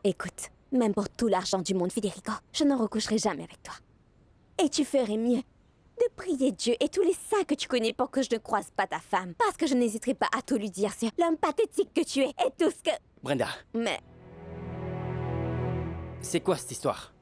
Écoute, même pour tout l'argent du monde, Federico, je ne recoucherai jamais avec toi. Et tu ferais mieux de prier Dieu et tous les saints que tu connais pour que je ne croise pas ta femme. Parce que je n'hésiterai pas à tout lui dire sur l'homme pathétique que tu es et tout ce que... Brenda, Mais... c'est quoi cette histoire?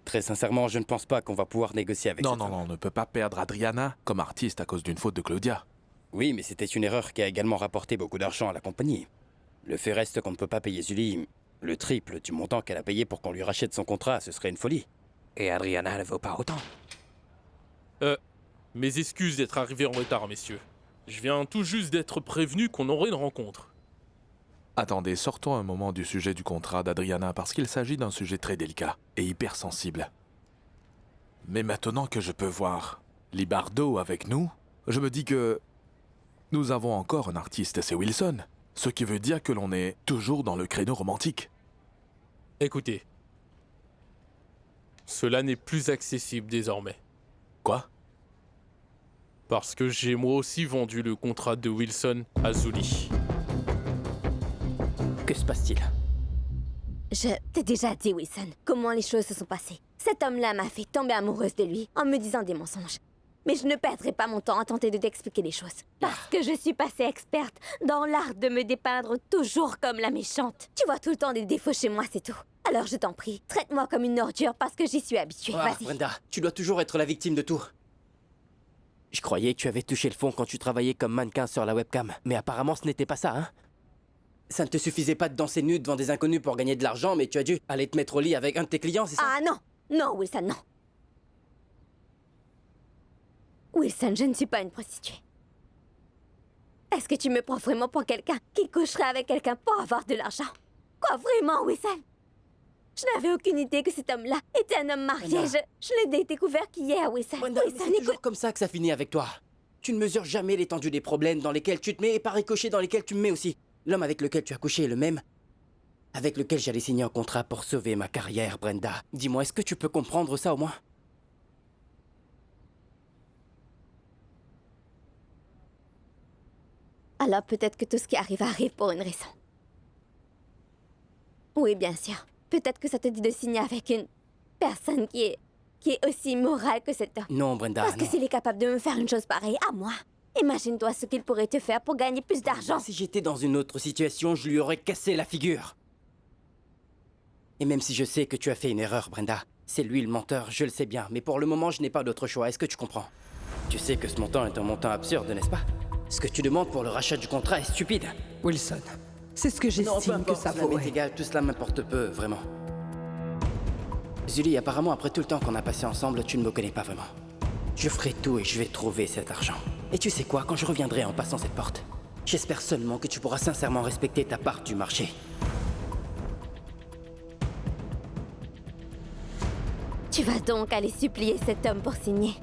Très sincèrement, je ne pense pas qu'on va pouvoir négocier avec Non, cette non, femme. non, on ne peut pas perdre Adriana comme artiste à cause d'une faute de Claudia. Oui, mais c'était une erreur qui a également rapporté beaucoup d'argent à la compagnie. Le fait reste qu'on ne peut pas payer Julie le triple du montant qu'elle a payé pour qu'on lui rachète son contrat, ce serait une folie. Et Adriana ne vaut pas autant. Mes excuses d'être arrivé en retard, messieurs. Je viens tout juste d'être prévenu qu'on aurait une rencontre. Attendez, sortons un moment du sujet du contrat d'Adriana parce qu'il s'agit d'un sujet très délicat et hypersensible. Mais maintenant que je peux voir Libardo avec nous, je me dis que nous avons encore un artiste, c'est Wilson. Ce qui veut dire que l'on est toujours dans le créneau romantique. Écoutez. Cela n'est plus accessible désormais. Quoi? Parce que j'ai moi aussi vendu le contrat de Wilson à Zuli. Que se passe-t-il? Je t'ai déjà dit, Wilson, comment les choses se sont passées. Cet homme-là m'a fait tomber amoureuse de lui en me disant des mensonges. Mais je ne perdrai pas mon temps à tenter de t'expliquer les choses. Parce que je suis passée experte dans l'art de me dépeindre toujours comme la méchante. Tu vois tout le temps des défauts chez moi, c'est tout. Alors je t'en prie, traite-moi comme une ordure parce que j'y suis habituée. Vas-y. Brenda, tu dois toujours être la victime de tout. Je croyais que tu avais touché le fond quand tu travaillais comme mannequin sur la webcam. Mais apparemment, ce n'était pas ça, hein? Ça ne te suffisait pas de danser nu devant des inconnus pour gagner de l'argent, mais tu as dû aller te mettre au lit avec un de tes clients, c'est ça? Ah non! Non, Wilson, non. Wilson, je ne suis pas une prostituée. Est-ce que tu me prends vraiment pour quelqu'un qui coucherait avec quelqu'un pour avoir de l'argent? Quoi, vraiment, Wilson? Je n'avais aucune idée que cet homme-là était un homme marié. Brenda. Je l'ai découvert qu'hier, Wilson. Brenda, Wilson, c'est toujours comme ça que ça finit avec toi. Tu ne mesures jamais l'étendue des problèmes dans lesquels tu te mets et par ricochet dans lesquels tu me mets aussi. L'homme avec lequel tu as couché est le même avec lequel j'allais signer un contrat pour sauver ma carrière, Brenda. Dis-moi, est-ce que tu peux comprendre ça au moins? Alors peut-être que tout ce qui arrive pour une raison. Oui, bien sûr. Peut-être que ça te dit de signer avec une personne qui est aussi morale que cet homme. Non, Brenda, Parce que non. s'il est capable de me faire une chose pareille à moi, imagine-toi ce qu'il pourrait te faire pour gagner plus d'argent. Si j'étais dans une autre situation, je lui aurais cassé la figure. Et même si je sais que tu as fait une erreur, Brenda, c'est lui le menteur, je le sais bien, mais pour le moment, je n'ai pas d'autre choix. Est-ce que tu comprends? Tu sais que ce montant est un montant absurde, n'est-ce pas? Ce que tu demandes pour le rachat du contrat est stupide. Wilson, c'est ce que Non, peu j'estime que importe, ça cela vaut. m'est égal, tout cela m'importe peu, vraiment. Julie, apparemment, après tout le temps qu'on a passé ensemble, tu ne me connais pas vraiment. Je ferai tout et je vais trouver cet argent. Et tu sais quoi, quand je reviendrai en passant cette porte, j'espère seulement que tu pourras sincèrement respecter ta part du marché. Tu vas donc aller supplier cet homme pour signer.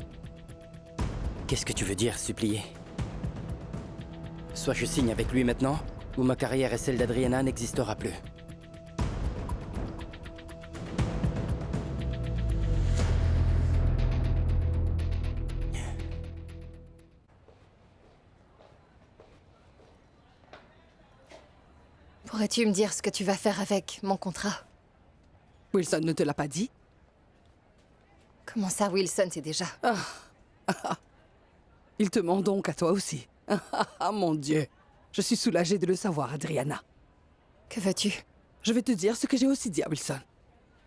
Qu'est-ce que tu veux dire, supplier? Soit je signe avec lui maintenant, ou ma carrière et celle d'Adriana n'existera plus. Pourrais-tu me dire ce que tu vas faire avec mon contrat? Wilson ne te l'a pas dit? Comment ça, Wilson, c'est déjà... Il te ment donc à toi aussi. Ah mon Dieu. Je suis soulagée de le savoir, Adriana. Que veux-tu? Je vais te dire ce que j'ai aussi dit à Wilson.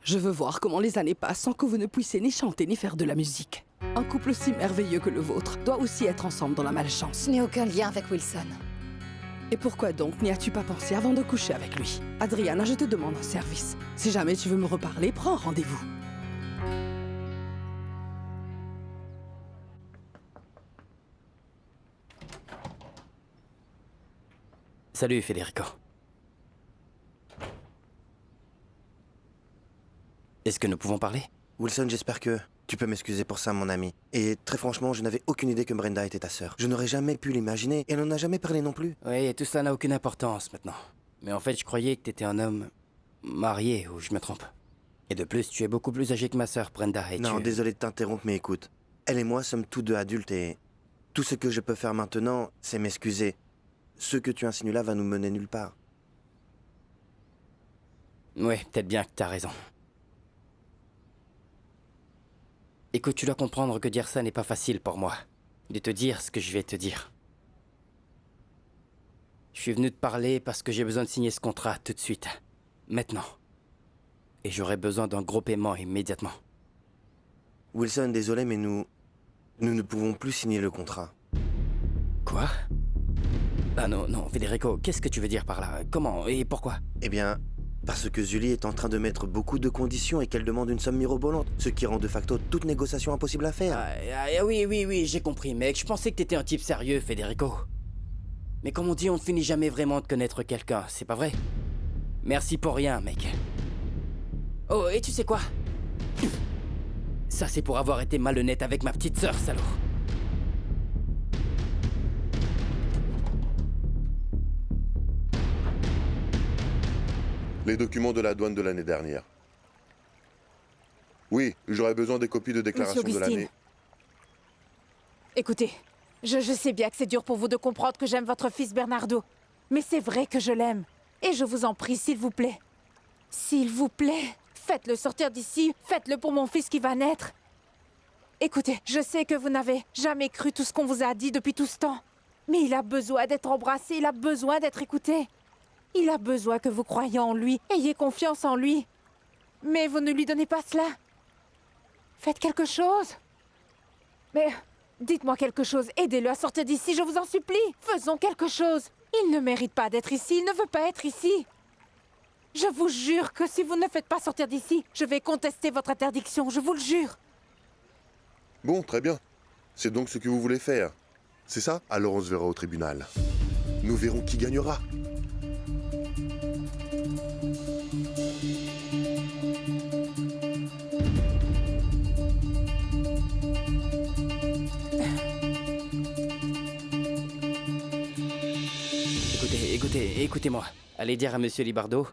Je veux voir comment les années passent sans que vous ne puissiez ni chanter ni faire de la musique. Un couple aussi merveilleux que le vôtre doit aussi être ensemble dans la malchance. Je n'ai aucun lien avec Wilson. Et pourquoi donc n'y as-tu pas pensé avant de coucher avec lui? Adriana, je te demande un service. Si jamais tu veux me reparler, prends un rendez-vous. Salut, Federico. Est-ce que nous pouvons parler? Wilson, j'espère que tu peux m'excuser pour ça, mon ami. Et très franchement, je n'avais aucune idée que Brenda était ta sœur. Je n'aurais jamais pu l'imaginer et elle n'en a jamais parlé non plus. Oui, et tout cela n'a aucune importance maintenant. Mais en fait, je croyais que t'étais un homme marié, ou je me trompe. Et de plus, tu es beaucoup plus âgé que ma sœur, Brenda, et Non, tu... désolé de t'interrompre, mais écoute. Elle et moi sommes tous deux adultes et tout ce que je peux faire maintenant, c'est m'excuser. Ce que tu insinues là va nous mener nulle part. Ouais, peut-être bien que t'as raison. Écoute, tu dois comprendre que dire ça n'est pas facile pour moi. De te dire ce que je vais te dire. Je suis venu te parler parce que j'ai besoin de signer ce contrat tout de suite. Maintenant. Et j'aurai besoin d'un gros paiement immédiatement. Wilson, désolé, mais nous ne pouvons plus signer le contrat. Quoi? Ah non, non, Federico, qu'est-ce que tu veux dire par là? Comment et pourquoi? Eh bien, parce que Zully est en train de mettre beaucoup de conditions et qu'elle demande une somme mirobolante, ce qui rend de facto toute négociation impossible à faire. Oui, j'ai compris, mec. Je pensais que t'étais un type sérieux, Federico. Mais comme on dit, on ne finit jamais vraiment de connaître quelqu'un, c'est pas vrai? Merci pour rien, mec. Oh, et tu sais quoi? Ça, c'est pour avoir été malhonnête avec ma petite sœur, salaud. Les documents de la douane de l'année dernière. Oui, j'aurais besoin des copies de déclaration Monsieur de l'année. Augustine. Écoutez, je sais bien que c'est dur pour vous de comprendre que j'aime votre fils Bernardo. Mais c'est vrai que je l'aime. Et je vous en prie, s'il vous plaît. S'il vous plaît, faites-le sortir d'ici. Faites-le pour mon fils qui va naître. Écoutez, je sais que vous n'avez jamais cru tout ce qu'on vous a dit depuis tout ce temps. Mais il a besoin d'être embrassé, il a besoin d'être écouté. Il a besoin que vous croyiez en lui, ayez confiance en lui. Mais vous ne lui donnez pas cela. Faites quelque chose. Mais dites-moi quelque chose, aidez-le à sortir d'ici, je vous en supplie. Faisons quelque chose. Il ne mérite pas d'être ici, il ne veut pas être ici. Je vous jure que si vous ne faites pas sortir d'ici, je vais contester votre interdiction, je vous le jure. Bon, très bien. C'est donc ce que vous voulez faire. C'est ça? Alors on se verra au tribunal. Nous verrons qui gagnera. Écoutez-moi. Allez dire à Monsieur Libardo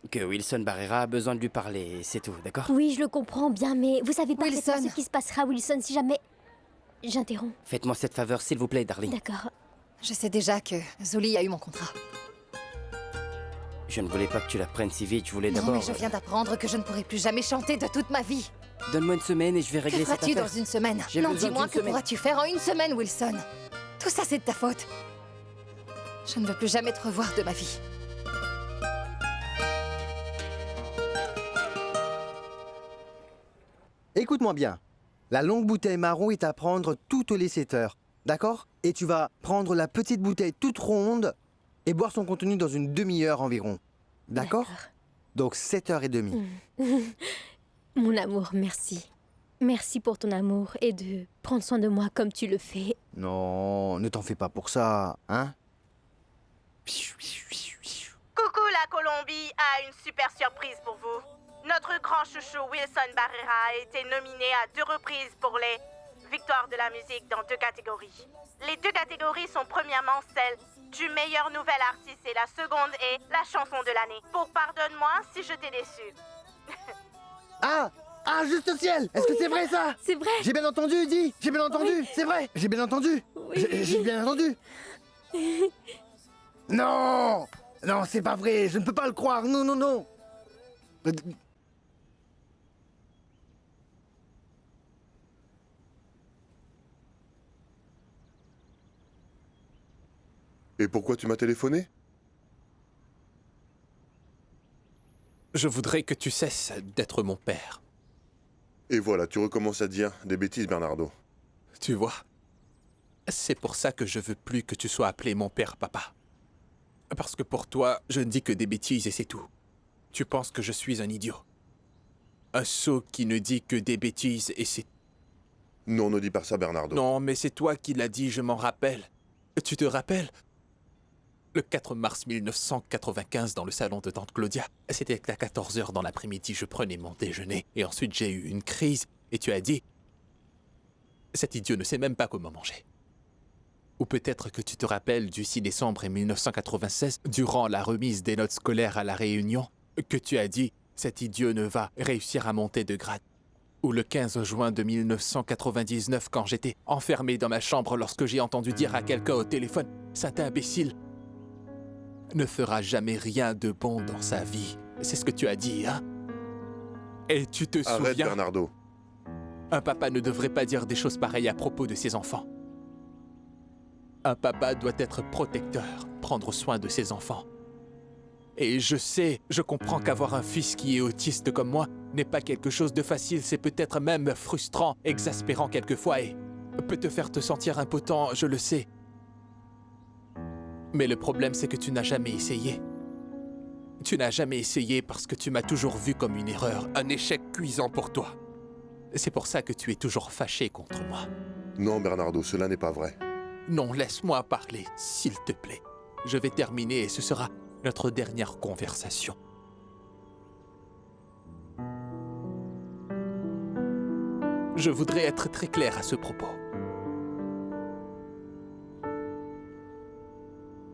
que Wilson Barrera a besoin de lui parler, et c'est tout, d'accord? Oui, je le comprends bien, mais vous savez parfaitement Wilson. ce qui se passera, Wilson, si jamais... J'interromps. Faites-moi cette faveur, s'il vous plaît, darling. D'accord. Je sais déjà que Zully a eu mon contrat. Je ne voulais pas que tu la prennes si vite, je voulais Non, d'abord... mais je viens d'apprendre que je ne pourrai plus jamais chanter de toute ma vie. Donne-moi une semaine et je vais Que régler cette feras-tu affaire. dans une semaine? J'ai Non, besoin dis-moi, d'une que semaine. pourras-tu faire en une semaine, Wilson? Tout ça, c'est de ta faute. Je ne veux plus jamais te revoir de ma vie. Écoute-moi bien. La longue bouteille marron est à prendre toutes les 7 heures. D'accord? Et tu vas prendre la petite bouteille toute ronde et boire son contenu dans une demi-heure environ. D'accord? Donc 7h30. Mon amour, merci. Merci pour ton amour et de prendre soin de moi comme tu le fais. Non, ne t'en fais pas pour ça, hein? Coucou la Colombie a une super surprise pour vous. Notre grand chouchou Wilson Barrera a été nominé à 2 reprises pour les Victoires de la musique dans 2 catégories. Les 2 catégories sont premièrement celle du meilleur nouvel artiste et la seconde est la chanson de l'année. Pour pardonne-moi si je t'ai déçu. Ah! Ah, juste au ciel! Est-ce que c'est vrai ça? C'est vrai. J'ai bien entendu, dis! J'ai bien entendu! Oui. C'est vrai! J'ai bien entendu! Oui. J'ai bien entendu! Non! Non, c'est pas vrai! Je ne peux pas le croire! Non, non, non! Et pourquoi tu m'as téléphoné? Je voudrais que tu cesses d'être mon père. Et voilà, tu recommences à dire des bêtises, Bernardo. Tu vois? C'est pour ça que je veux plus que tu sois appelé mon père papa. Parce que pour toi, je ne dis que des bêtises et c'est tout. Tu penses que je suis un idiot. Un sot qui ne dit que des bêtises et c'est... Non, ne dis pas ça, Bernardo. Non, mais c'est toi qui l'as dit, je m'en rappelle. Tu te rappelles? Le 4 mars 1995, dans le salon de Tante Claudia, c'était à 14h dans l'après-midi, je prenais mon déjeuner, et ensuite j'ai eu une crise, et tu as dit « Cet idiot ne sait même pas comment manger ». Ou peut-être que tu te rappelles du 6 décembre 1996, durant la remise des notes scolaires à la Réunion, que tu as dit « Cet idiot ne va réussir à monter de grade ». Ou le 15 juin de 1999 quand j'étais enfermé dans ma chambre lorsque j'ai entendu dire à quelqu'un au téléphone « Cet imbécile ne fera jamais rien de bon dans sa vie. » C'est ce que tu as dit, hein? Et tu te Arrête, souviens? Bernardo. Un papa ne devrait pas dire des choses pareilles à propos de ses enfants. Un papa doit être protecteur, prendre soin de ses enfants. Et je comprends qu'avoir un fils qui est autiste comme moi n'est pas quelque chose de facile, c'est peut-être même frustrant, exaspérant quelquefois et peut te faire te sentir impotent, je le sais. Mais le problème, c'est que tu n'as jamais essayé. Tu n'as jamais essayé parce que tu m'as toujours vu comme une erreur, un échec cuisant pour toi. C'est pour ça que tu es toujours fâché contre moi. Non, Bernardo, cela n'est pas vrai. Non, laisse-moi parler, s'il te plaît. Je vais terminer et ce sera notre dernière conversation. Je voudrais être très clair à ce propos.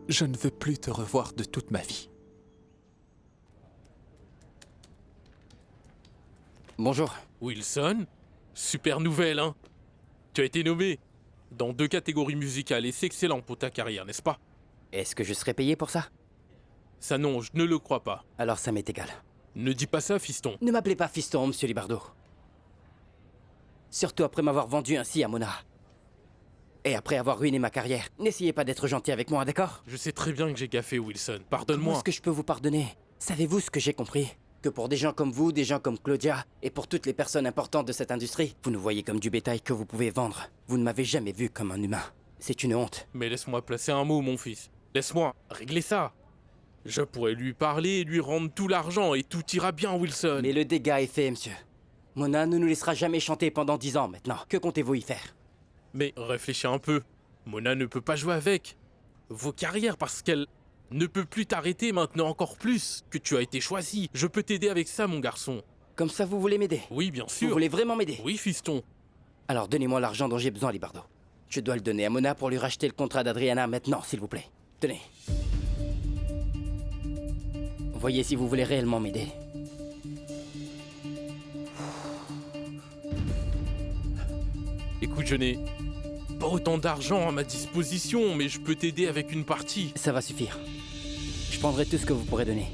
Je ne veux plus te revoir de toute ma vie. Bonjour. Wilson, super nouvelle, hein? Tu as été nommé dans 2 catégories musicales et c'est excellent pour ta carrière, n'est-ce pas? Est-ce que je serai payé pour ça? Ça non, je ne le crois pas. Alors ça m'est égal. Ne dis pas ça, fiston. Ne m'appelez pas fiston, monsieur Libardo. Surtout après m'avoir vendu ainsi à Mona. Et après avoir ruiné ma carrière. N'essayez pas d'être gentil avec moi, d'accord? Je sais très bien que j'ai gaffé, Wilson. Comment Pardonne-moi. est-ce que je peux vous pardonner? Savez-vous ce que j'ai compris? Que pour des gens comme vous, des gens comme Claudia, et pour toutes les personnes importantes de cette industrie, vous nous voyez comme du bétail que vous pouvez vendre. Vous ne m'avez jamais vu comme un humain. C'est une honte. Mais laisse-moi placer un mot, mon fils. Laisse-moi régler ça. Je pourrais lui parler et lui rendre tout l'argent et tout ira bien, Wilson. Mais le dégât est fait, monsieur. Mona ne nous laissera jamais chanter pendant 10 ans maintenant. Que comptez-vous y faire? Mais réfléchis un peu. Mona ne peut pas jouer avec vos carrières parce qu'elle ne peut plus t'arrêter maintenant encore plus que tu as été choisi. Je peux t'aider avec ça, mon garçon. Comme ça, vous voulez m'aider? Oui, bien sûr. Vous voulez vraiment m'aider? Oui, fiston. Alors donnez-moi l'argent dont j'ai besoin, Libardo. Je dois le donner à Mona pour lui racheter le contrat d'Adriana maintenant, s'il vous plaît. Tenez. Voyez si vous voulez réellement m'aider. Écoute, je n'ai pas autant d'argent à ma disposition, mais je peux t'aider avec une partie. Ça va suffire. Je prendrai tout ce que vous pourrez donner.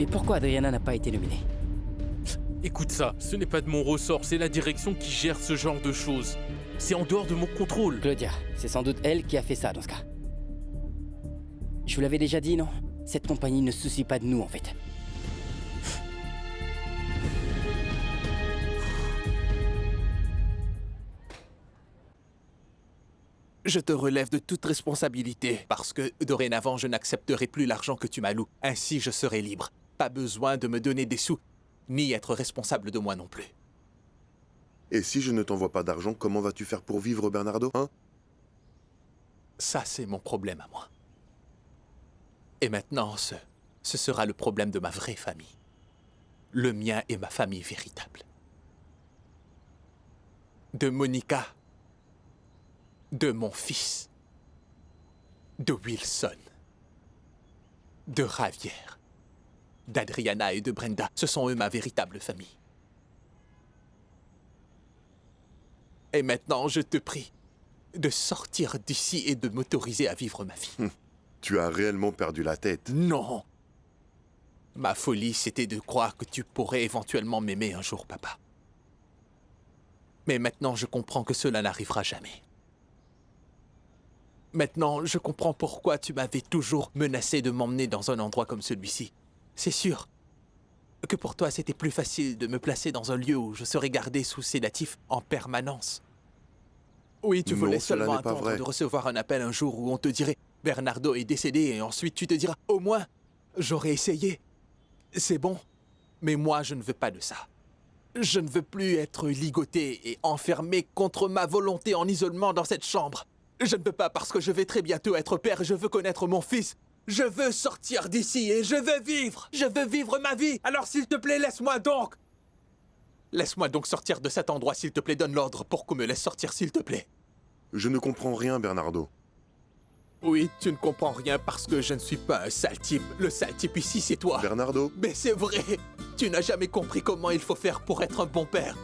Et pourquoi Adriana n'a pas été nominée? Écoute ça, ce n'est pas de mon ressort, c'est la direction qui gère ce genre de choses. C'est en dehors de mon contrôle. Claudia, c'est sans doute elle qui a fait ça dans ce cas. Je vous l'avais déjà dit, non? Cette compagnie ne se soucie pas de nous, en fait. Je te relève de toute responsabilité, parce que dorénavant, je n'accepterai plus l'argent que tu m'alloues. Ainsi, je serai libre. Pas besoin de me donner des sous, ni être responsable de moi non plus. Et si je ne t'envoie pas d'argent, comment vas-tu faire pour vivre, Bernardo, hein? Ça, c'est mon problème à moi. Et maintenant, ce sera le problème de ma vraie famille. Le mien et ma famille véritable. De Monica. De mon fils. De Wilson. De Javier. D'Adriana et de Brenda. Ce sont eux ma véritable famille. Et maintenant, je te prie de sortir d'ici et de m'autoriser à vivre ma vie. Tu as réellement perdu la tête. Non. Ma folie, c'était de croire que tu pourrais éventuellement m'aimer un jour, papa. Mais maintenant, je comprends que cela n'arrivera jamais. Maintenant, je comprends pourquoi tu m'avais toujours menacé de m'emmener dans un endroit comme celui-ci. C'est sûr que pour toi, c'était plus facile de me placer dans un lieu où je serais gardé sous sédatif en permanence. Oui, tu voulais seulement attendre de recevoir un appel un jour où on te dirait « Bernardo est décédé » et ensuite tu te diras « Au moins, j'aurais essayé. C'est bon. » Mais moi, je ne veux pas de ça. Je ne veux plus être ligoté et enfermé contre ma volonté en isolement dans cette chambre. Je ne veux pas parce que je vais très bientôt être père et je veux connaître mon fils. Je veux sortir d'ici et je veux vivre. Je veux vivre ma vie. Alors s'il te plaît, laisse-moi donc. Laisse-moi donc sortir de cet endroit, s'il te plaît. Donne l'ordre pour qu'on me laisse sortir, s'il te plaît. Je ne comprends rien, Bernardo. Oui, tu ne comprends rien parce que je ne suis pas un sale type. Le sale type ici, c'est toi. Bernardo, Mais c'est vrai. Tu n'as jamais compris comment il faut faire pour être un bon père.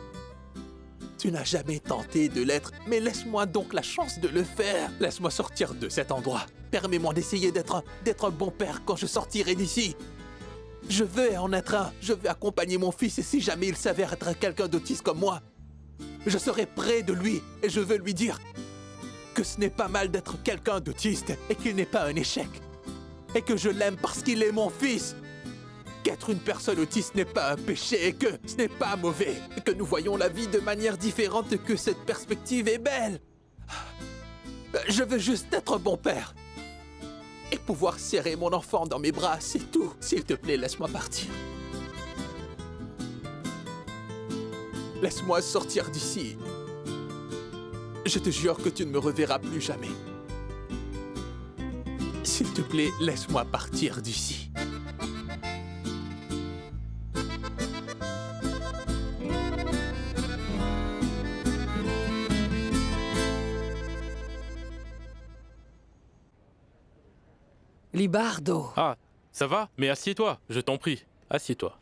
Tu n'as jamais tenté de l'être, mais laisse-moi donc la chance de le faire. Laisse-moi sortir de cet endroit. Permets-moi d'essayer d'être un bon père quand je sortirai d'ici. Je veux en être un. Je veux accompagner mon fils et si jamais il s'avère être quelqu'un d'autiste comme moi, je serai près de lui et je veux lui dire que ce n'est pas mal d'être quelqu'un d'autiste et qu'il n'est pas un échec. Et que je l'aime parce qu'il est mon fils. Qu'être une personne autiste n'est pas un péché et que ce n'est pas mauvais. Et que nous voyons la vie de manière différente et que cette perspective est belle. Je veux juste être un bon père. Et pouvoir serrer mon enfant dans mes bras, c'est tout. S'il te plaît, laisse-moi partir. Laisse-moi sortir d'ici. Je te jure que tu ne me reverras plus jamais. S'il te plaît, laisse-moi partir d'ici. Libardo, Ah, ça va? Mais assieds-toi, je t'en prie. Assieds-toi.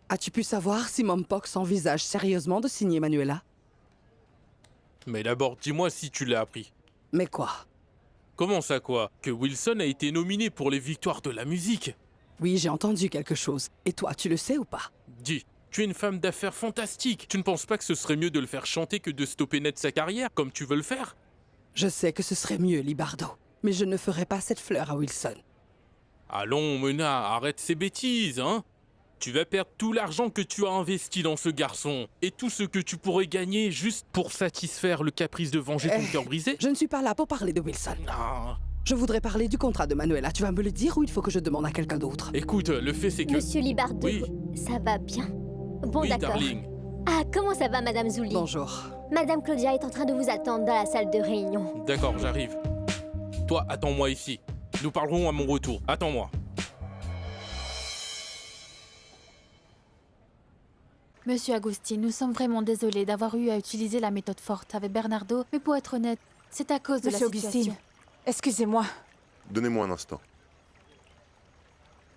as-tu pu savoir si Mompox envisage sérieusement de signer Manuela? Mais d'abord, dis-moi si tu l'as appris. Mais quoi? Comment ça quoi? Que Wilson a été nominé pour les victoires de la musique? Oui, j'ai entendu quelque chose. Et toi, tu le sais ou pas? Dis, tu es une femme d'affaires fantastique. Tu ne penses pas que ce serait mieux de le faire chanter que de stopper net sa carrière, comme tu veux le faire? Je sais que ce serait mieux, Libardo. Mais je ne ferai pas cette fleur à Wilson. Allons, Mona, arrête ces bêtises, hein? Tu vas perdre tout l'argent que tu as investi dans ce garçon. Et tout ce que tu pourrais gagner juste pour satisfaire le caprice de venger ton cœur brisé? Je ne suis pas là pour parler de Wilson. Ah. Je voudrais parler du contrat de Manuela. Tu vas me le dire ou il faut que je demande à quelqu'un d'autre? Écoute, le fait c'est que... Monsieur Libardo, Oui. ça va bien? Bon, Oui, d'accord. darling. Ah, comment ça va, Madame Zouli? Bonjour. Madame Claudia est en train de vous attendre dans la salle de réunion. D'accord, j'arrive. Toi, attends-moi ici. Nous parlerons à mon retour. Attends-moi. Monsieur Agustin, nous sommes vraiment désolés d'avoir eu à utiliser la méthode forte avec Bernardo, mais pour être honnête, c'est à cause de Monsieur la situation. Augustine, excusez-moi. donnez-moi un instant.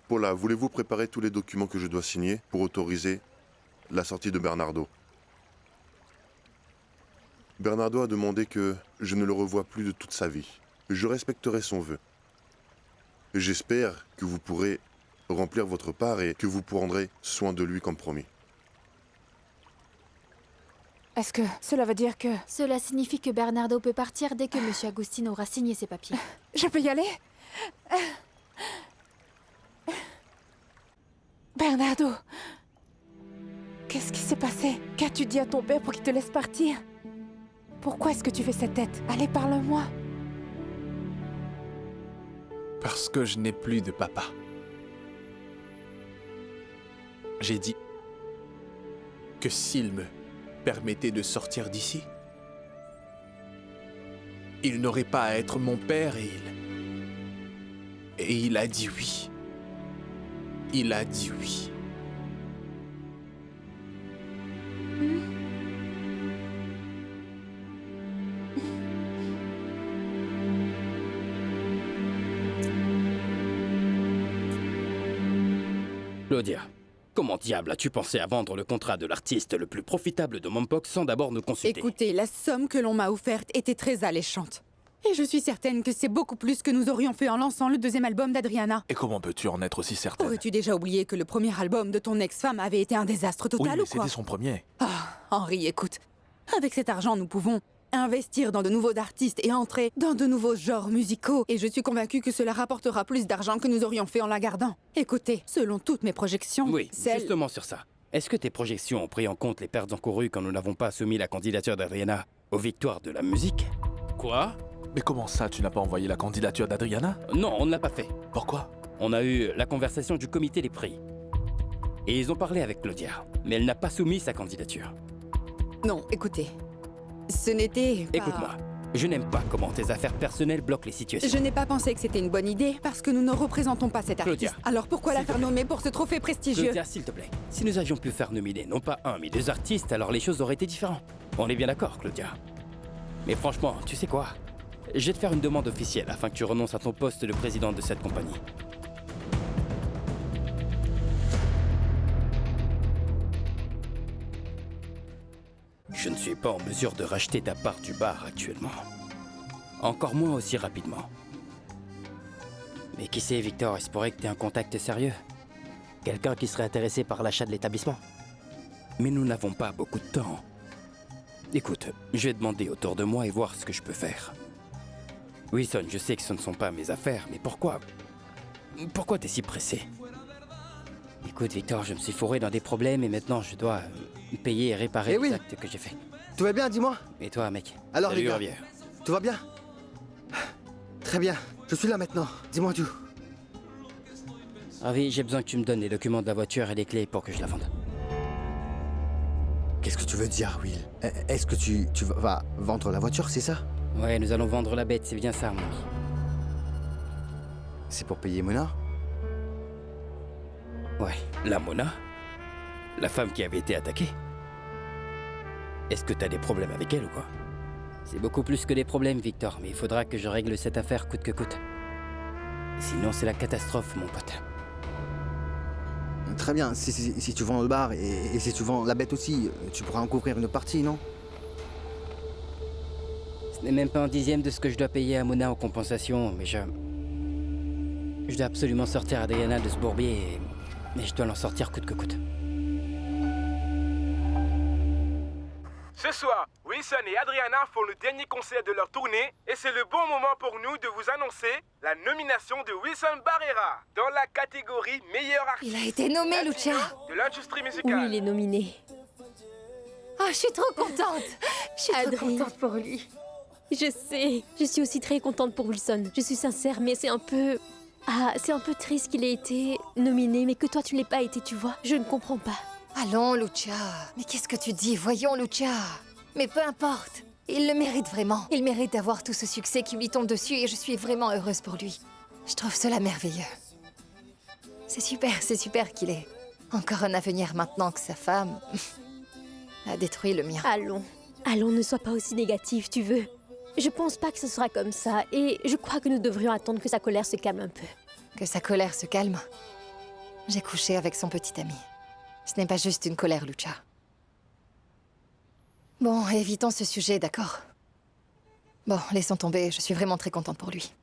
Paula, voulez-vous préparer tous les documents que je dois signer pour autoriser la sortie de Bernardo? Bernardo a demandé que je ne le revoie plus de toute sa vie. Je respecterai son vœu. J'espère que vous pourrez remplir votre part et que vous prendrez soin de lui comme promis. Est-ce que cela veut dire que... Cela signifie que Bernardo peut partir dès que Monsieur Agustin aura signé ses papiers. Je peux y aller? Bernardo, qu'est-ce qui s'est passé? Qu'as-tu dit à ton père pour qu'il te laisse partir? Pourquoi est-ce que tu fais cette tête? Allez, parle-moi. Parce que je n'ai plus de papa. J'ai dit que s'il me permettait de sortir d'ici, il n'aurait pas à être mon père et il a dit oui. Il a dit oui. Claudia, comment diable as-tu pensé à vendre le contrat de l'artiste le plus profitable de Mompox sans d'abord nous consulter? Écoutez, la somme que l'on m'a offerte était très alléchante. Et je suis certaine que c'est beaucoup plus que nous aurions fait en lançant le deuxième album d'Adriana. Et comment peux-tu en être aussi certaine? Aurais-tu déjà oublié que le premier album de ton ex-femme avait été un désastre Oui, total mais ou quoi? c'était son premier. Ah, Henri, écoute. Avec cet argent, nous pouvons investir dans de nouveaux artistes et entrer dans de nouveaux genres musicaux. Et je suis convaincue que cela rapportera plus d'argent que nous aurions fait en la gardant. Écoutez, selon toutes mes projections, Oui, justement sur ça. Est-ce que tes projections ont pris en compte les pertes encourues quand nous n'avons pas soumis la candidature d'Adriana aux victoires de la musique? Quoi? Mais comment ça, tu n'as pas envoyé la candidature d'Adriana? Non, on ne l'a pas fait. Pourquoi? On a eu la conversation du comité des prix. Et ils ont parlé avec Claudia, mais elle n'a pas soumis sa candidature. Non, écoutez. Ce n'était pas... Écoute-moi, je n'aime pas comment tes affaires personnelles bloquent les situations. Je n'ai pas pensé que c'était une bonne idée, parce que nous ne représentons pas cet artiste. Claudia, Alors pourquoi la faire nommer pour ce trophée prestigieux? Claudia, s'il te plaît. Si nous avions pu faire nominer non pas un, mais deux artistes, alors les choses auraient été différentes. On est bien d'accord, Claudia. Mais franchement, tu sais quoi? je vais te faire une demande officielle afin que tu renonces à ton poste de président de cette compagnie. Je ne suis pas en mesure de racheter ta part du bar actuellement. Encore moins aussi rapidement. Mais qui sait, Victor, il se pourrait que tu aies un contact sérieux. Quelqu'un qui serait intéressé par l'achat de l'établissement. Mais nous n'avons pas beaucoup de temps. Écoute, je vais demander autour de moi et voir ce que je peux faire. Wilson, je sais que ce ne sont pas mes affaires, mais pourquoi... Pourquoi t'es si pressé? Écoute, Victor, je me suis fourré dans des problèmes et maintenant je dois payer et réparer les actes que j'ai faits. Tout va bien, dis-moi. Et toi, mec? Alors, Salut, les gars, Javier. tout va bien? Très bien, je suis là maintenant. Dis-moi tout. Harvey, j'ai besoin que tu me donnes les documents de la voiture et les clés pour que je la vende. Qu'est-ce que tu veux dire, Will? Est-ce que tu vas vendre la voiture, c'est ça? Ouais, nous allons vendre la bête, c'est bien ça, mon ami. C'est pour payer Mona? Ouais, la Mona? La femme qui avait été attaquée? Est-ce que t'as des problèmes avec elle ou quoi? C'est beaucoup plus que des problèmes, Victor, mais il faudra que je règle cette affaire coûte que coûte. Sinon, c'est la catastrophe, mon pote. Très bien, si tu vends le bar et si tu vends la bête aussi, tu pourras en couvrir une partie, non? Ce n'est même pas un dixième de ce que je dois payer à Mona en compensation, mais je dois absolument sortir Adriana de ce bourbier, mais je dois l'en sortir coûte que coûte. Ce soir, Wilson et Adriana font le dernier concert de leur tournée et c'est le bon moment pour nous de vous annoncer la nomination de Wilson Barrera dans la catégorie meilleur artiste. Il a été nommé, Lucia. De l'industrie musicale. Oui, il est nominé. Oh, je suis trop contente. Je suis trop contente pour lui. Je sais. Je suis aussi très contente pour Wilson. Je suis sincère, mais c'est un peu... Ah, c'est un peu triste qu'il ait été nominé, mais que toi, tu l'aies pas été, tu vois. Je ne comprends pas. Allons, Lucia. Mais qu'est-ce que tu dis? Voyons, Lucia. Mais peu importe. Il le mérite vraiment. Il mérite d'avoir tout ce succès qui lui tombe dessus et je suis vraiment heureuse pour lui. Je trouve cela merveilleux. C'est super qu'il ait encore un avenir maintenant que sa femme a détruit le mien. Allons, ne sois pas aussi négative, tu veux. Je pense pas que ce sera comme ça et je crois que nous devrions attendre que sa colère se calme un peu. Que sa colère se calme? J'ai couché avec son petit ami. Ce n'est pas juste une colère, Lucia. Bon, évitons ce sujet, d'accord? Bon, laissons tomber, je suis vraiment très contente pour lui.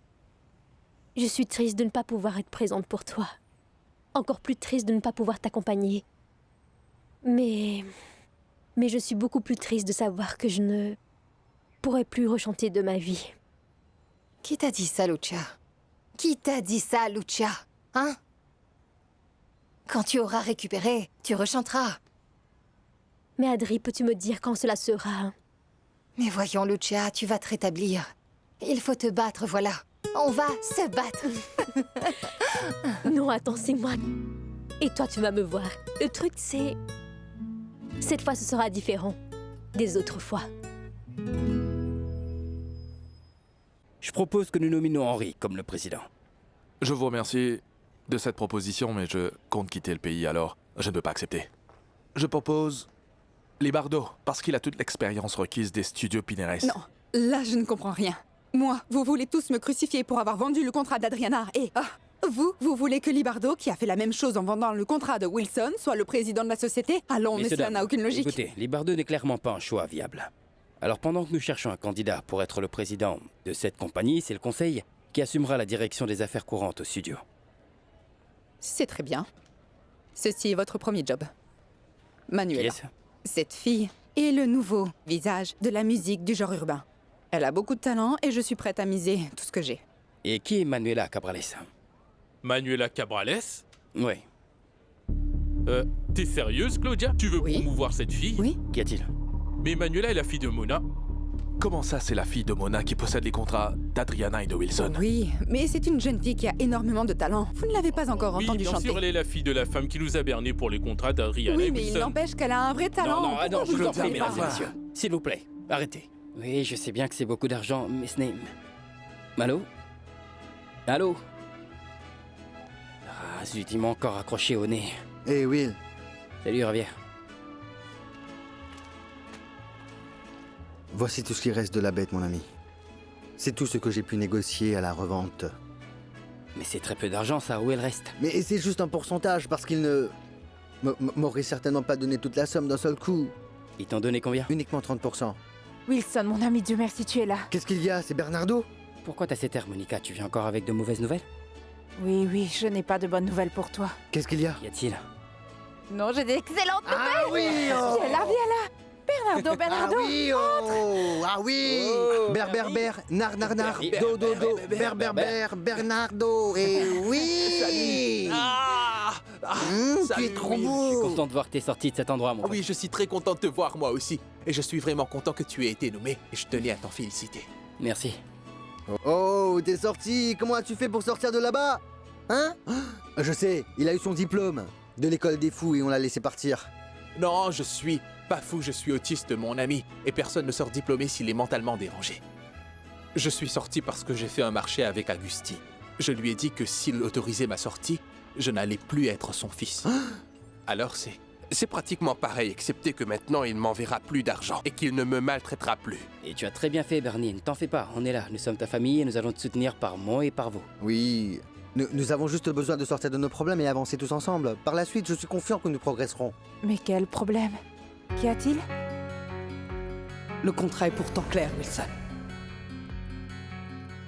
Je suis triste de ne pas pouvoir être présente pour toi. Encore plus triste de ne pas pouvoir t'accompagner. Mais je suis beaucoup plus triste de savoir que je ne pourrai plus rechanter de ma vie. Qui t'a dit ça, Lucia? Qui t'a dit ça, Lucia? Hein? Quand tu auras récupéré, tu rechanteras. Mais Adri, peux-tu me dire quand cela sera? Mais voyons, Lucia, tu vas te rétablir. Il faut te battre, voilà. On va se battre. Non, attends, c'est moi. Et toi, tu vas me voir. Le truc, c'est... Cette fois, ce sera différent des autres fois. Je propose que nous nominons Henry comme le président. Je vous remercie de cette proposition, mais je compte quitter le pays, alors je ne peux pas accepter. Je propose Libardo, parce qu'il a toute l'expérience requise des studios Pineres. Non, là je ne comprends rien. Moi, vous voulez tous me crucifier pour avoir vendu le contrat d'Adriana et... vous voulez que Libardo, qui a fait la même chose en vendant le contrat de Wilson, soit le président de la société? Allons, mais cela n'a aucune logique. Écoutez, Libardo n'est clairement pas un choix viable. Alors pendant que nous cherchons un candidat pour être le président de cette compagnie, c'est le conseil qui assumera la direction des affaires courantes au studio. C'est très bien. Ceci est votre premier job. Manuela. Yes. Cette fille est le nouveau visage de la musique du genre urbain. Elle a beaucoup de talent et je suis prête à miser tout ce que j'ai. Et qui est Manuela Cabrales? Manuela Cabrales? Oui. T'es sérieuse, Claudia? Tu veux promouvoir cette fille? Oui. Qu'y a-t-il? Mais Manuela est la fille de Mona. Comment ça, c'est la fille de Mona qui possède les contrats d'Adriana et de Wilson? Oui, mais c'est une jeune fille qui a énormément de talent. Vous ne l'avez pas encore entendu bien chanter. sûr, elle est la fille de la femme qui nous a bernés pour les contrats d'Adriana et Oui, mais Wilson. il n'empêche qu'elle a un vrai talent. Non, je vous en prie, Pourquoi mesdames et messieurs. S'il vous plaît, arrêtez. Oui, je sais bien que c'est beaucoup d'argent, mais ce n'est... Allô? Allô? Ah, zut, il m'a encore accroché au nez. Hey, Will. Salut, Javier. Voici tout ce qui reste de la bête, mon ami. C'est tout ce que j'ai pu négocier à la revente. Mais c'est très peu d'argent, ça. Où est le reste? Mais c'est juste un pourcentage, parce qu'il ne... m'aurait certainement pas donné toute la somme d'un seul coup. Ils t'ont donné combien? Uniquement 30%. Wilson, mon ami, Dieu merci, tu es là. Qu'est-ce qu'il y a? C'est Bernardo? Pourquoi t'as cet air, Monica? Tu viens encore avec de mauvaises nouvelles? Oui, oui, je n'ai pas de bonnes nouvelles pour toi. Qu'est-ce qu'il y a? Qu'y a-t-il? Non, j'ai d'excellentes nouvelles. Ah oui, oh. Viens là. Bernardo. Ah oui, oh. Ah oui. Ber, nar, do, ber, Bernardo. Et oui. Tu es trop beau. Je suis content de voir que t'es sorti de cet endroit, mon pote. Oui, je suis très content de te voir moi aussi. Et je suis vraiment content que tu aies été nommé. Et je tenais à t'en féliciter. Merci. Oh, t'es sorti. Comment as-tu fait pour sortir de là-bas? Hein? Je sais, il a eu son diplôme de l'école des fous et on l'a laissé partir. Non, je suis pas fou, je suis autiste, mon ami. Et personne ne sort diplômé s'il est mentalement dérangé. Je suis sorti parce que j'ai fait un marché avec Agusti. Je lui ai dit que s'il autorisait ma sortie, je n'allais plus être son fils. Alors c'est pratiquement pareil, excepté que maintenant il ne m'enverra plus d'argent et qu'il ne me maltraitera plus. Et tu as très bien fait, Bernie. Ne t'en fais pas, on est là. Nous sommes ta famille et nous allons te soutenir par moi et par vous. Oui, nous avons juste besoin de sortir de nos problèmes et avancer tous ensemble. Par la suite, je suis confiant que nous progresserons. Mais quel problème? Qu'y a-t-il? Le contrat est pourtant clair, Wilson.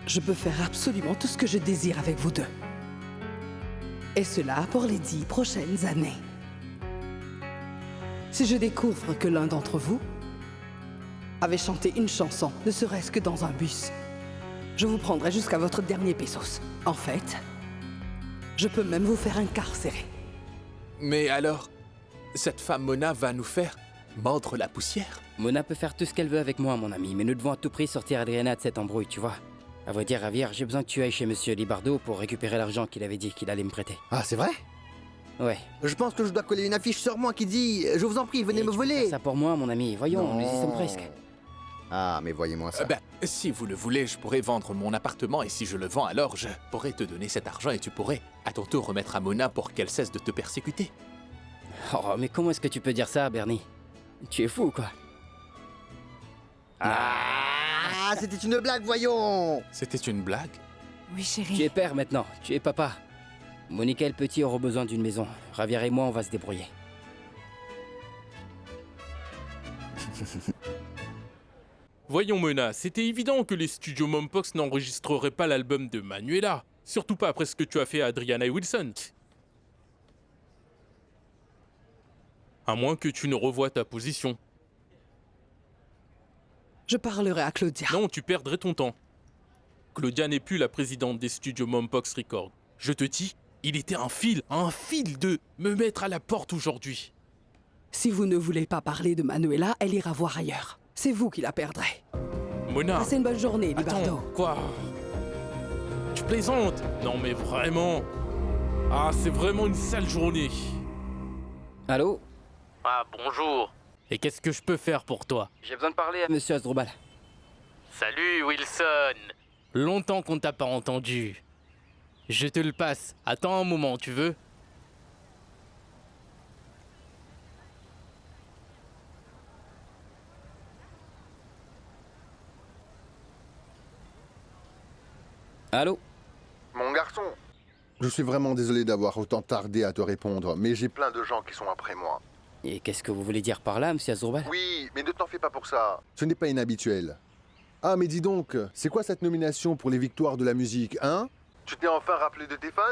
Je peux faire absolument tout ce que je désire avec vous deux. Et cela pour les 10 prochaines années. Si je découvre que l'un d'entre vous avait chanté une chanson, ne serait-ce que dans un bus, je vous prendrai jusqu'à votre dernier pesos. En fait, je peux même vous faire incarcérer. Mais alors, cette femme Mona va nous faire mordre la poussière? Mona peut faire tout ce qu'elle veut avec moi, mon ami, mais nous devons à tout prix sortir Adriana de cette embrouille, tu vois. À vrai dire, Javier, j'ai besoin que tu ailles chez Monsieur Libardo pour récupérer l'argent qu'il avait dit qu'il allait me prêter. Ah, c'est vrai? Ouais. Je pense que je dois coller une affiche sur moi qui dit « Je vous en prie, venez me voler !» Fais ça pour moi, mon ami. Voyons, nous y sommes presque. Ah, mais voyez-moi ça. Si vous le voulez, je pourrais vendre mon appartement et si je le vends, alors je pourrais te donner cet argent et tu pourrais à ton tour remettre à Mona pour qu'elle cesse de te persécuter. Oh, mais comment est-ce que tu peux dire ça, Bernie? Tu es fou, quoi. Ah, c'était une blague, voyons! C'était une blague? Oui, chérie. Tu es père maintenant, tu es papa. Monica et le petit auront besoin d'une maison. Javier et moi, on va se débrouiller. Voyons, Mona, c'était évident que les studios Mompox n'enregistreraient pas l'album de Manuela. Surtout pas après ce que tu as fait à Adriana et Wilson. À moins que tu ne revoies ta position. Je parlerai à Claudia. Non, tu perdrais ton temps. Claudia n'est plus la présidente des studios Mompox Records. Je te dis, il était un fil de me mettre à la porte aujourd'hui. Si vous ne voulez pas parler de Manuela, elle ira voir ailleurs. C'est vous qui la perdrez. Mona. Passez une bonne journée, Libardo. Attends, quoi? Tu plaisantes? Non mais vraiment. Ah, c'est vraiment une sale journée. Allô? Ah, bonjour. Et qu'est-ce que je peux faire pour toi? J'ai besoin de parler à Monsieur Asdrubal. Salut, Wilson. Longtemps qu'on t'a pas entendu. Je te le passe. Attends un moment, tu veux? Allô? Mon garçon, je suis vraiment désolé d'avoir autant tardé à te répondre, mais j'ai plein de gens qui sont après moi. Et qu'est-ce que vous voulez dire par là, Monsieur Asdrubal? Oui, mais ne t'en fais pas pour ça. Ce n'est pas inhabituel. Ah, mais dis donc, c'est quoi cette nomination pour les victoires de la musique, hein? Tu t'es enfin rappelé de tes fans?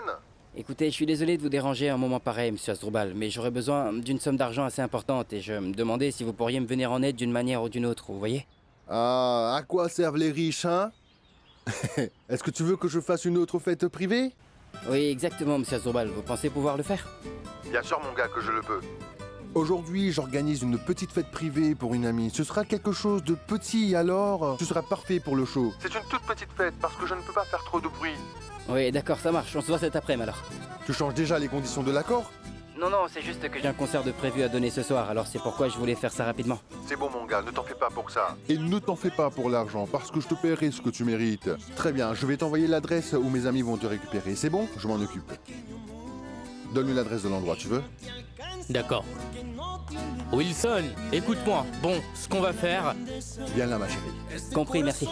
Écoutez, je suis désolé de vous déranger à un moment pareil, Monsieur Asdrubal, mais j'aurais besoin d'une somme d'argent assez importante et je me demandais si vous pourriez me venir en aide d'une manière ou d'une autre, vous voyez? Ah, à quoi servent les riches, hein? Est-ce que tu veux que je fasse une autre fête privée? Oui, exactement, Monsieur Asdrubal. Vous pensez pouvoir le faire? Bien sûr, mon gars, que je le peux. Aujourd'hui, j'organise une petite fête privée pour une amie. Ce sera quelque chose de petit, alors tu seras parfait pour le show. C'est une toute petite fête, parce que je ne peux pas faire trop de bruit. Oui, d'accord, ça marche. On se voit cet après-midi, alors. Tu changes déjà les conditions de l'accord? Non, c'est juste que j'ai un concert de prévu à donner ce soir, alors c'est pourquoi je voulais faire ça rapidement. C'est bon, mon gars, ne t'en fais pas pour ça. Et ne t'en fais pas pour l'argent, parce que je te paierai ce que tu mérites. Très bien, je vais t'envoyer l'adresse où mes amis vont te récupérer. C'est bon? Je m'en occupe. Donne-lui l'adresse de l'endroit, tu veux? D'accord. Wilson, écoute-moi. Bon, ce qu'on va faire... Viens là, ma chérie. Compris, merci.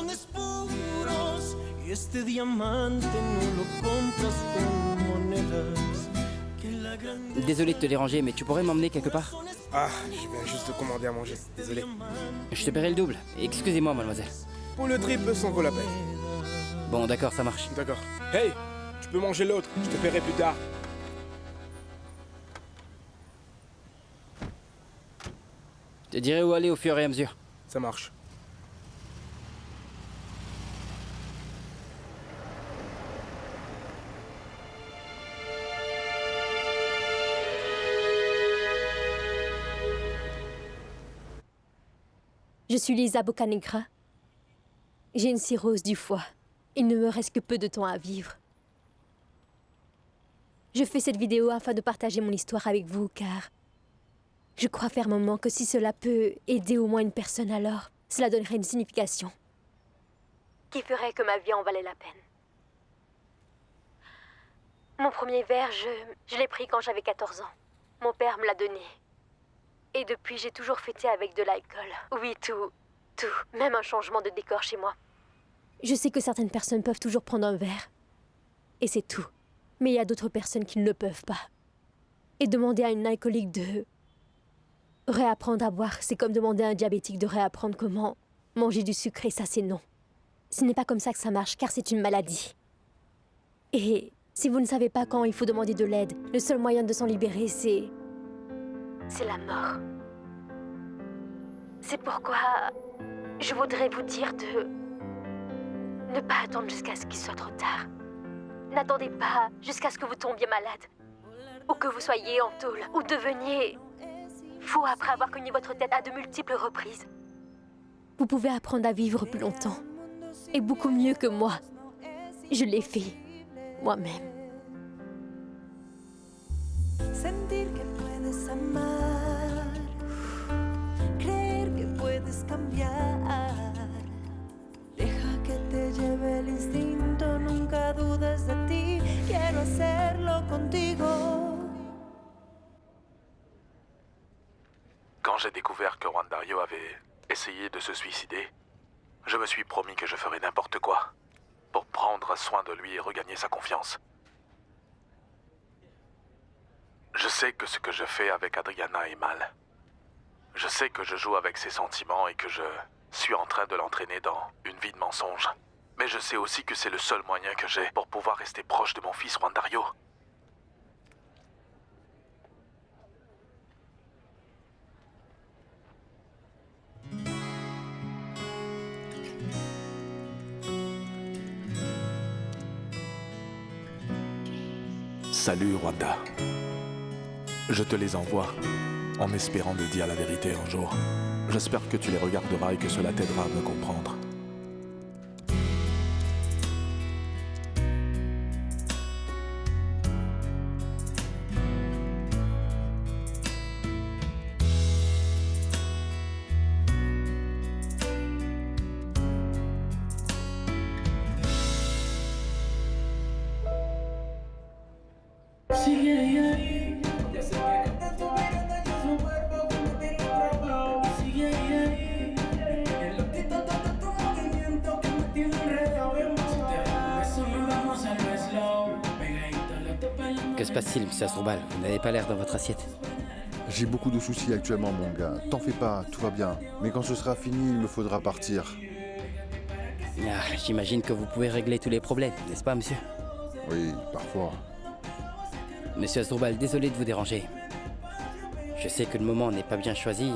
Désolé de te déranger, mais tu pourrais m'emmener quelque part? Ah, je viens juste de commander à manger. Désolé. Je te paierai le double. Excusez-moi, mademoiselle. Pour le triple, s'en vaut la peine. Bon, d'accord, ça marche. D'accord. Hey, tu peux manger l'autre. Je te paierai plus tard. Je te dirai où aller au fur et à mesure. Ça marche. Je suis Lisa Boccanegra. J'ai une cirrhose du foie. Il ne me reste que peu de temps à vivre. Je fais cette vidéo afin de partager mon histoire avec vous, car je crois fermement que si cela peut aider au moins une personne, alors cela donnerait une signification qui ferait que ma vie en valait la peine. Mon premier verre, je l'ai pris quand j'avais 14 ans. Mon père me l'a donné. Et depuis, j'ai toujours fêté avec de l'alcool. Oui, tout. Même un changement de décor chez moi. Je sais que certaines personnes peuvent toujours prendre un verre. Et c'est tout. Mais il y a d'autres personnes qui ne le peuvent pas. Et demander à une alcoolique de réapprendre à boire, c'est comme demander à un diabétique de réapprendre comment manger du sucre, et ça, c'est non. Ce n'est pas comme ça que ça marche, car c'est une maladie. Et si vous ne savez pas quand il faut demander de l'aide, le seul moyen de s'en libérer, c'est la mort. C'est pourquoi je voudrais vous dire de ne pas attendre jusqu'à ce qu'il soit trop tard. N'attendez pas jusqu'à ce que vous tombiez malade, ou que vous soyez en tôle, ou deveniez fou après avoir cogné votre tête à de multiples reprises. Vous pouvez apprendre à vivre plus longtemps, et beaucoup mieux que moi. Je l'ai fait moi-même. Sentir que puedes amar, creer que puedes cambiar. Deja que te lleve el instinto, nunca dudes de ti. Quiero hacerlo contigo. Quand j'ai découvert que Juan Dario avait essayé de se suicider, je me suis promis que je ferais n'importe quoi pour prendre soin de lui et regagner sa confiance. Je sais que ce que je fais avec Adriana est mal. Je sais que je joue avec ses sentiments et que je suis en train de l'entraîner dans une vie de mensonge. Mais je sais aussi que c'est le seul moyen que j'ai pour pouvoir rester proche de mon fils Juan Dario. Salut, Rwanda. Je te les envoie, en espérant de dire la vérité un jour. J'espère que tu les regarderas et que cela t'aidera à me comprendre. Que se passe-t-il, monsieur Asdrubal? Vous n'avez pas l'air dans votre assiette. J'ai beaucoup de soucis actuellement, mon gars. T'en fais pas, tout va bien. Mais quand ce sera fini, il me faudra partir. Ah, j'imagine que vous pouvez régler tous les problèmes, n'est-ce pas, monsieur? Oui, parfois. Monsieur Asdrubal, désolé de vous déranger. Je sais que le moment n'est pas bien choisi.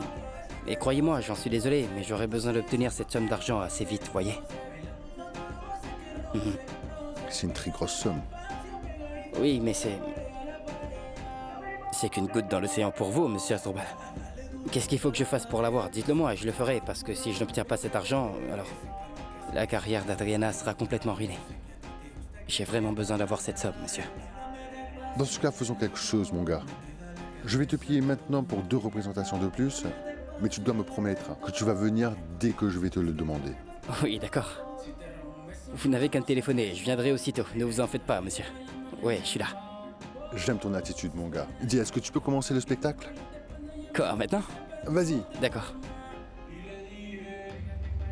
Et croyez-moi, j'en suis désolé, mais j'aurais besoin d'obtenir cette somme d'argent assez vite, voyez. C'est une très grosse somme. Oui, mais c'est qu'une goutte dans l'océan pour vous, monsieur Asdrubal. Qu'est-ce qu'il faut que je fasse pour l'avoir? Dites-le moi et je le ferai, parce que si je n'obtiens pas cet argent, alors la carrière d'Adriana sera complètement ruinée. J'ai vraiment besoin d'avoir cette somme, monsieur. Dans ce cas, faisons quelque chose, mon gars. Je vais te payer maintenant pour 2 représentations de plus, mais tu dois me promettre que tu vas venir dès que je vais te le demander. Oui, d'accord. Vous n'avez qu'à me téléphoner, je viendrai aussitôt. Ne vous en faites pas, monsieur. Oui, je suis là. J'aime ton attitude, mon gars. Dis, est-ce que tu peux commencer le spectacle? Quoi, maintenant? Vas-y. D'accord.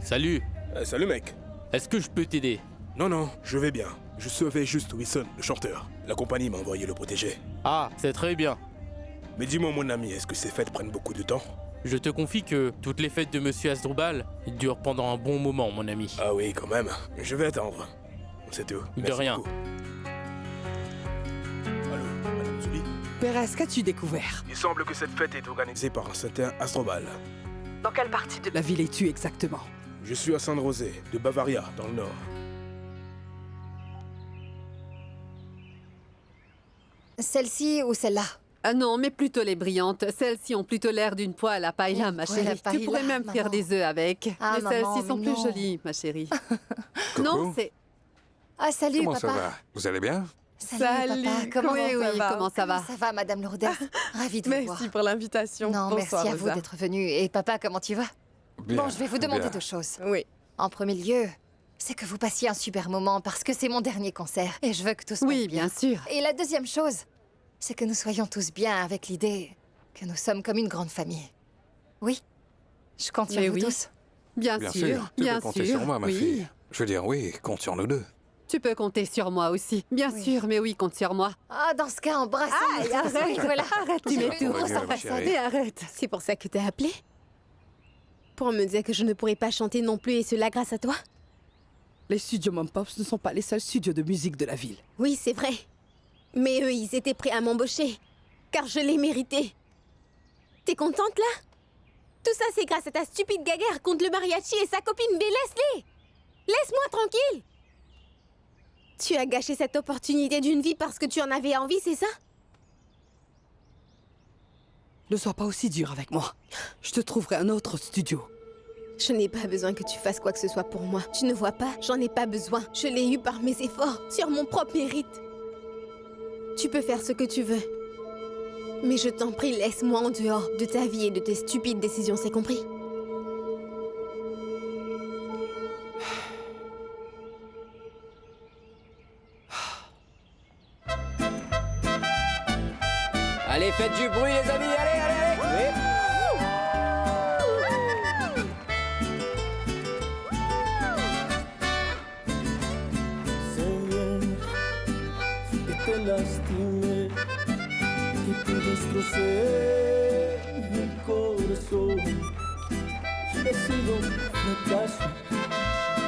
Salut. Salut, mec. Est-ce que je peux t'aider? Non, non, je vais bien. Je sauvais juste Wilson, le chanteur. La compagnie m'a envoyé le protéger. Ah, c'est très bien. Mais dis-moi, mon ami, est-ce que ces fêtes prennent beaucoup de temps? Je te confie que toutes les fêtes de Monsieur Asdrubal durent pendant un bon moment, mon ami. Ah oui, quand même. Je vais attendre. C'est tout. De Merci rien. beaucoup. Allô, Madame Zuli? Pérez, qu'as-tu découvert? Il semble que cette fête est organisée par un certain Asdrubal. Dans quelle partie de la ville es-tu exactement? Je suis à San José, de Bavaria, dans le nord. Celle-ci ou celle-là? Ah non, mais plutôt les brillantes. Celles-ci ont plutôt l'air d'une poêle à paella, ma poêle à chérie. Tu paella, pourrais même frire maman. des œufs avec. Ah, mais maman, celles-ci sont mais plus non. jolies, ma chérie. Non, c'est... Ah, salut, Comment papa. ça va? Vous allez bien? Salut, papa. Comment oui, ça oui, va? comment ça va? Ça va, Madame Lourdes. Ravie de vous voir. Merci pour l'invitation. Non, Bonsoir, merci à vous Rosa. d'être venu. Et papa, comment tu vas? Bien, Bon, je vais vous demander bien. deux choses. Oui. En premier lieu, c'est que vous passiez un super moment parce que c'est mon dernier concert et je veux que tout se passe Oui, bien sûr. Et la deuxième chose, c'est que nous soyons tous bien avec l'idée que nous sommes comme une grande famille. Oui, je compte sur Mais vous oui. tous. Bien Tu bien peux compter sûr. sur moi, ma oui. fille. Je veux dire, oui, compte sur nous deux. Tu peux compter sur moi aussi. Bien sûr, mais oui, compte sur moi. Ah, dans ce cas, embrassez-nous Ah, tous. arrête, Oui, voilà. arrête, J'ai tu une mets tout. grosse ma embrassade. chérie. Et arrête. C'est pour ça que t'as appelé? Pour me dire que je ne pourrais pas chanter non plus et cela grâce à toi? Les studios Mom Pops ne sont pas les seuls studios de musique de la ville. Oui, c'est vrai. Mais eux, ils étaient prêts à m'embaucher. Car je l'ai mérité. T'es contente, là? Tout ça, c'est grâce à ta stupide gaguerre contre le mariachi et sa copine, mais laisse-les! Laisse-moi tranquille! Tu as gâché cette opportunité d'une vie parce que tu en avais envie, c'est ça? Ne sois pas aussi dur avec moi. Je te trouverai un autre studio. Je n'ai pas besoin que tu fasses quoi que ce soit pour moi. Tu ne vois pas, j'en ai pas besoin. Je l'ai eu par mes efforts, sur mon propre mérite. Tu peux faire ce que tu veux. Mais je t'en prie, laisse-moi en dehors de ta vie et de tes stupides décisions, c'est compris? Allez, faites du bruit, les amis, allez, allez, allez. Sé bien que te lastimé, que te destrocé el corazón. He sido un fracaso,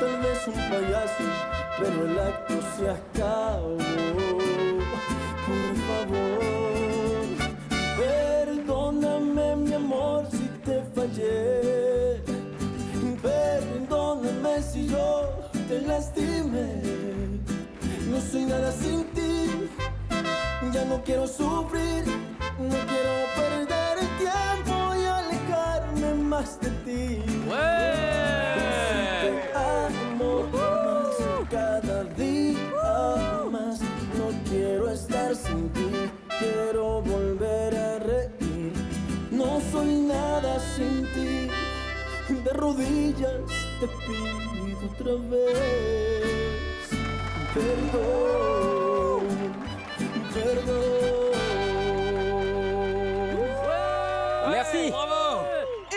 tal vez un payaso, pero el acto se acabó. Por favor, perdóname, mi amor, si te fallé. Perdóname si yo te lastimé. No soy nada sin ti, ya no quiero sufrir, no quiero perder el tiempo y alejarme más de ti. Si te amo más, cada día más, no quiero estar sin ti, quiero volver a reír. No soy nada sin ti, de rodillas te pido otra vez. Perdón, perdón. Merci. Bravo!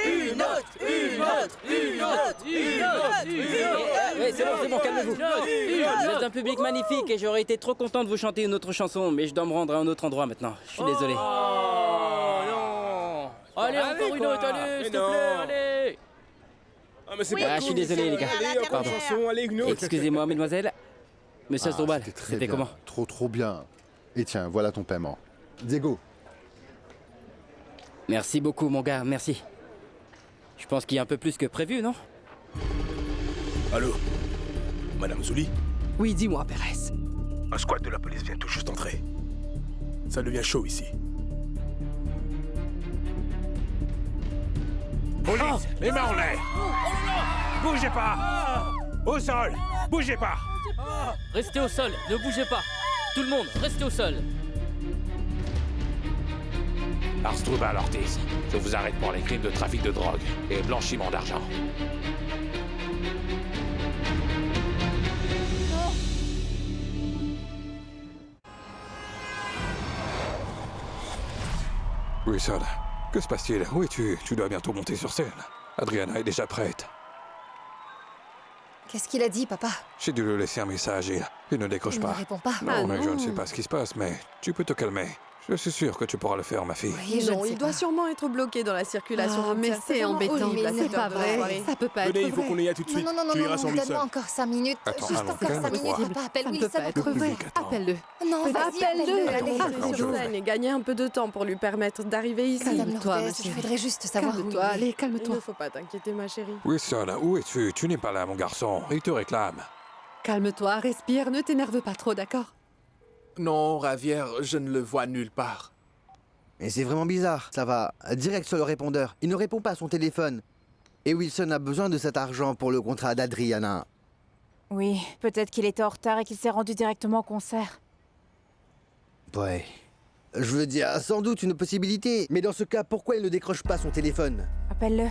Une note, une note, une note, une note. Oui, c'est bon, calmez-vous. Vous êtes un public magnifique et j'aurais été trop content de vous chanter une autre chanson, mais je dois me rendre à un autre endroit maintenant. Je suis désolé. Oh non! Allez, encore une autre, allez, s'il te plaît, allez! Ah, mais c'est Ah, je suis désolé, les gars. Allez, encore Pardon. une chanson, allez, une autre. Excusez-moi, mesdemoiselles. Monsieur Asdrubal, Très c'était bien. comment? Trop bien. Et tiens, voilà ton paiement. Diego, Merci beaucoup, mon gars, merci. Je pense qu'il y a un peu plus que prévu, non? Allô? Madame Zuli? Oui, dis-moi, Pérez. Un squad de la police vient tout juste d'entrer. Ça devient chaud ici. Police, les mains en l'air. Bougez pas. Au sol, bougez pas. Restez au sol, ne bougez pas. Tout le monde, restez au sol. Asdrubal Ortiz, je vous arrête pour les crimes de trafic de drogue et blanchiment d'argent. Wilson, que se passe-t-il? Où es-tu? Tu dois bientôt monter sur scène. Adriana est déjà prête. Qu'est-ce qu'il a dit, papa? J'ai dû lui laisser un message et il ne décroche Il pas. ne répond pas. Non, Ah mais je ne non. sais pas ce qui se passe, mais tu peux te calmer. Je suis sûr que tu pourras le faire, ma fille. Oui, je non, ne sais il doit pas. sûrement être bloqué dans la circulation. Ah, mais tiens, c'est vraiment embêtant. horrible à Mais cette c'est pas heure de la vrai. soirée. Ça peut pas être Venez, il faut vrai. qu'on y aille tout de suite. Non, non, non, Tu iras non, sans non, Wilson. donne-moi encore 5 minutes. Attends, Juste allons, encore 5 minutes, calme-toi. papa. Appelle Ça ne peut Wilson. pas être vrai. Appelle-le. Non, vas-y, Appelle-le. appelle-le. Attends, Allez, Wilson, et gagner un peu de temps pour lui permettre d'arriver ici. Madame Calme-toi, Lourdes, ma je chérie. voudrais juste savoir où Calme-toi, il est. allez, calme-toi. Il ne faut pas t'inquiéter, ma chérie. Wilson, où es-tu? Tu n'es pas là, mon garçon. Il te réclame. Calme-toi, respire, ne t'énerve pas trop, d'accord? Non, Ravière, je ne le vois nulle part. Mais c'est vraiment bizarre. Ça va direct sur le répondeur. Il ne répond pas à son téléphone. Et Wilson a besoin de cet argent pour le contrat d'Adriana. Oui, peut-être qu'il était en retard et qu'il s'est rendu directement au concert. Ouais. Je veux dire, sans doute une possibilité. Mais dans ce cas, pourquoi il ne décroche pas son téléphone? Appelle-le.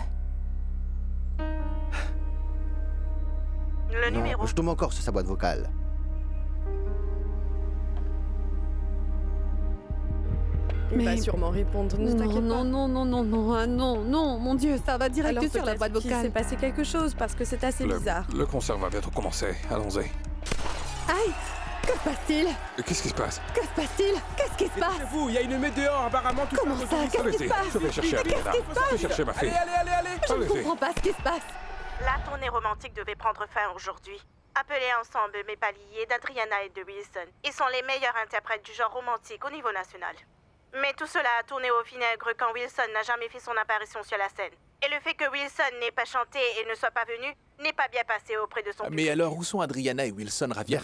Le Non, numéro. je tombe encore sur sa boîte vocale. Il va sûrement répondre, ne t'inquiète pas. Non, non, non, non, non, ah non, non, mon Dieu, ça va direct Alors sur la boîte peut-être qu'il s'est vocale. passé quelque chose parce que c'est assez bizarre. Le concert va bientôt commencer. Allons-y. Aïe! Que se passe-t-il? Qu'est-ce qui se passe? Que se passe-t-il? Qu'est-ce qui se passe? Vous, il y a une météore, apparemment. Tout Comment ça? Qu'est-ce qui Allez-y, se passe? je vais chercher Adriana. Qu'est-ce qui se Je vais passe? chercher ma fille. Allez. Je ne Allez-y. comprends pas ce qui se passe. La tournée romantique devait prendre fin aujourd'hui. Appelez ensemble Mepali et d'Adriana et de Wilson. Ils sont les meilleurs interprètes du genre romantique au niveau national. Mais tout cela a tourné au vinaigre quand Wilson n'a jamais fait son apparition sur la scène. Et le fait que Wilson n'ait pas chanté et ne soit pas venu n'est pas bien passé auprès de son public. Mais alors, où sont Adriana et Wilson, Ravière?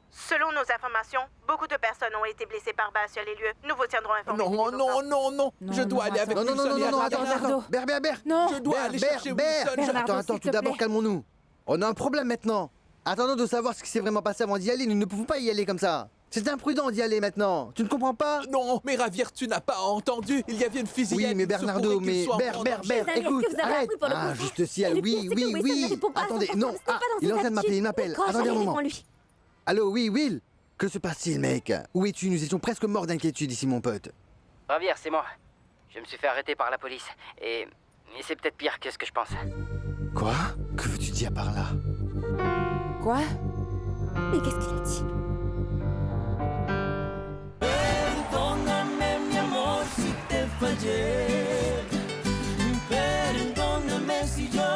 Selon nos informations, beaucoup de personnes ont été blessées par balle sur les lieux. Nous vous tiendrons informés. Non, je dois aller avec Non, non, Wilson non, et non, non, Adriana. attends. Ber. Non. Je dois aller chercher Wilson. Attends, tout d'abord, calmons-nous. On a un problème maintenant. Attendons de savoir ce qui s'est vraiment passé avant d'y aller. Nous ne pouvons pas y aller comme ça. C'est imprudent d'y aller maintenant. Tu ne comprends pas? Non, mais Ravière, tu n'as pas entendu. Il y avait une fusillade. Oui, mais il se Bernardo, pourrait qu'il mais soit en Ber, prendre en charge. écoute, arrête. Ah, juste ciel, oui. Attendez, non, il est en train de m'appeler, il m'appelle. Attendez un moment. Allô, oui, Will. Que se passe-t-il, mec? Où es-tu? Nous étions presque morts d'inquiétude ici, mon pote. Ravière, c'est moi. Je me suis fait arrêter par la police. Et c'est peut-être pire que ce que je pense. Quoi? Que veux-tu dire par là? Quoi? Mais qu'est-ce qu'il a dit? Perdóname, mi amor, si te fallé. Perdóname si yo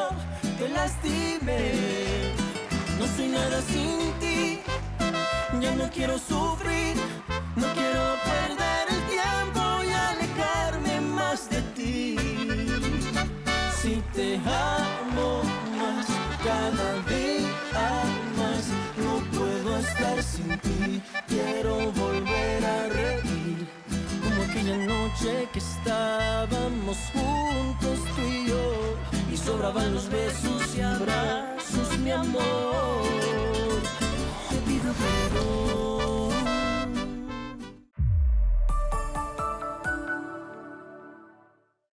te lastimé. No soy nada sin ti. Ya no quiero sufrir. No quiero perder el tiempo y alejarme más de ti. Si te amo más, cada día más, no puedo estar sin ti. Quiero volver a reír, como aquella noche que estábamos juntos tú y yo, y sobraban los besos